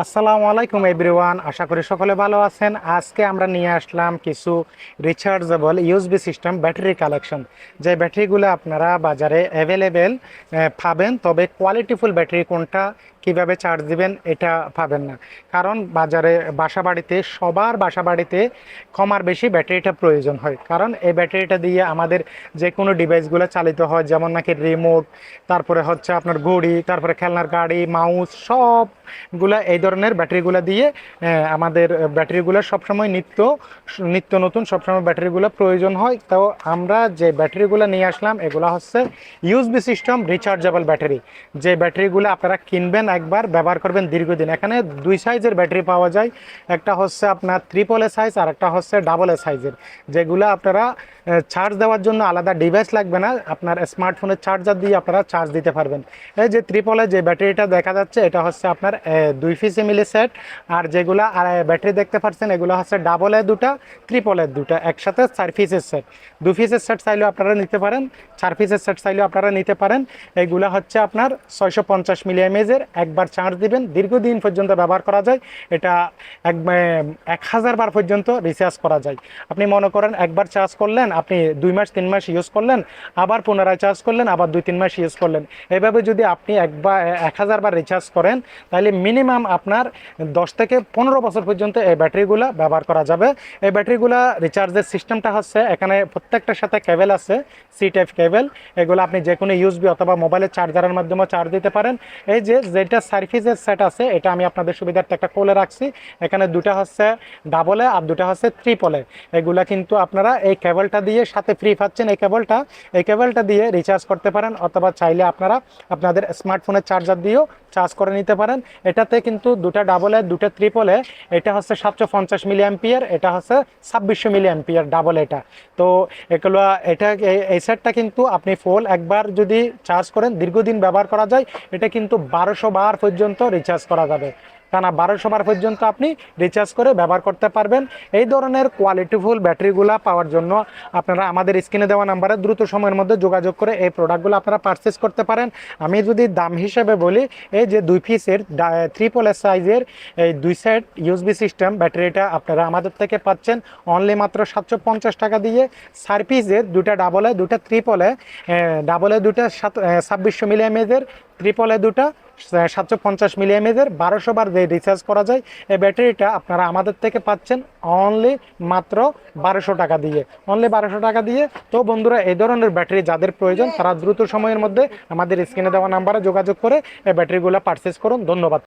আসসালামু আলাইকুম এভরিওয়ান, আশা করি সকলে ভালো আছেন। আজকে আমরা নিয়ে আসলাম কিছু rechargeable USB system battery collection. যে ব্যাটারিগুলো আপনারা বাজারে অ্যাভেলেবেল পাবেন, তবে কোয়ালিটিফুল ব্যাটারি কোনটা, কিভাবে চার্জ দিবেন এটা পাবেন না। কারণ বাজারে সবার বাসা বাড়িতে কম আর বেশি ব্যাটারিটা প্রয়োজন হয়, কারণ এই ব্যাটারিটা দিয়ে আমাদের যে কোনো ডিভাইসগুলো চালিত হয়, যেমন নাকি রিমোট, তারপরে হচ্ছে আপনার ঘড়ি, তারপরে খেলনার গাড়ি, মাউস, সবগুলা এই ধরনের ব্যাটারিগুলো দিয়ে আমাদের ব্যাটারিগুলো সবসময় নিত্য নিত্য নতুন সবসময় ব্যাটারিগুলো প্রয়োজন হয়। তো আমরা যে ব্যাটারিগুলো নিয়ে আসলাম এগুলো হচ্ছে ইউএসবি সিস্টেম রিচার্জেবল ব্যাটারি। যে ব্যাটারিগুলো আপনারা কিনবেন, একবার ব্যবহার করবেন দীর্ঘদিন। এখানে দুই সাইজের ব্যাটারি পাওয়া যায়, একটা হচ্ছে আপনার ট্রিপল এ সাইজ আর একটা হচ্ছে ডাবল এ সাইজের, যেগুলো আপনারা চার্জ দেওয়ার জন্য আলাদা ডিভাইস লাগবে না, আপনার স্মার্টফোনের চার্জার দিয়ে আপনারা চার্জ দিতে পারবেন। এই যে ট্রিপলে যে ব্যাটারিটা দেখা যাচ্ছে এটা হচ্ছে আপনার 2 পিস মিলি সেট। আর যেগুলা ব্যাটারি দেখতে পাচ্ছেন এগুলো হচ্ছে ডাবল এ দুটা, ট্রিপল এর দুটা, একসাথে 4 পিসের সেট। 2 পিসের সেট চাইলেও আপনারা নিতে পারেন, 4 পিসের সেট চাইলেও আপনারা নিতে পারেন। এগুলা হচ্ছে আপনার 650 মিলিঅ্যাম্পিয়ারের, একবার চার্জ দিবেন দীর্ঘদিন পর্যন্ত ব্যবহার করা যায়। এটা 1000 বার পর্যন্ত রিচার্জ করা যায়। আপনি মনে করেন একবার চার্জ করলেন, আপনি 2 মাস 3 মাস ইউজ করলেন, আবার পুনরায় চার্জ করলেন, আবার 2-3 মাস ইউজ করলেন। এভাবে যদি আপনি 1000 বার রিচার্জ করেন, তাহলে মিনিমাম আপনার 10 থেকে 15 বছর পর্যন্ত এই ব্যাটারিগুলো ব্যবহার করা যাবে। এই ব্যাটারিগুলো রিচার্জের সিস্টেমটা হচ্ছে, এখানে প্রত্যেকটার সাথে কেবল আছে, সি টাইপ কেবল। এগুলো আপনি যে কোনো ইউএসবি অথবা মোবাইলের চার্জারের মাধ্যমে চার্জ দিতে পারেন। এই যে যেটা সার্ভিসের সেট আছে, এটা আমি আপনাদের সুবিধার্থে একটা কোলে রাখছি। এখানে দুটা হচ্ছে ডাবলে আর দুটা হচ্ছে ট্রিপলে। এগুলা কিন্তু আপনারা এই কেবলটা দিয়ে সাথে ফ্রি পাচ্ছেন। এই কেবলটা দিয়ে রিচার্জ করতে পারেন, অথবা চাইলে আপনারা আপনাদের স্মার্টফোনের চার্জার দিয়েও চার্জ করে নিতে পারেন। এটাতে কিন্তু দুটা ডাবলে দুটা ট্রিপলে, এটা হচ্ছে 750 মিলিঅ্যাম্পিয়ার, এটা হচ্ছে 2600 মিলিঅ্যাম্পিয়ার ডাবল এটা। তো এগুলো এটা এই সেটটা কিন্তু আপনি ফুল একবার যদি চার্জ করেন দীর্ঘদিন ব্যবহার করা যায়। এটা কিন্তু 1200 বার পর্যন্ত রিচার্জ করা যাবে, টানা 1200 বার পর্যন্ত আপনি রিচার্জ করে ব্যবহার করতে পারবেন। এই ধরনের কোয়ালিটিফুল ব্যাটারিগুলো পাওয়ার জন্য আপনারা আমাদের স্ক্রিনে দেওয়া নাম্বারে দ্রুত সময়ের মধ্যে যোগাযোগ করে এই প্রোডাক্টগুলো আপনারা পারচেস করতে পারেন। আমি যদি দাম হিসেবে বলি, এই যে 2 পিসের ট্রিপল এস সাইজের এই 2 সেট ইউএসবি সিস্টেম ব্যাটারিটা আপনারা আমাদের থেকে পাচ্ছেন অনলি মাত্র 750 টাকা দিয়ে। 4 পিসের দুটা ডাবলে দুটা ট্রিপলে, ডাবলে দুটা 2600 মিলিঅ্যাম্পিয়ারের, ট্রিপলে দুটা 750 মিলিঅ্যাম্পিয়ারের, 1200 বার যে রিচার্জ করা যায়। এই ব্যাটারিটা আপনারা আমাদের থেকে পাচ্ছেন অনলি মাত্র 1200 টাকা দিয়ে, অনলি 1200 টাকা দিয়ে। তো বন্ধুরা, এই ধরনের ব্যাটারি যাদের প্রয়োজন তারা দ্রুত সময়ের মধ্যে আমাদের স্ক্রিনে দেওয়া নাম্বারে যোগাযোগ করে এই ব্যাটারিগুলো পারচেস করুন। ধন্যবাদ।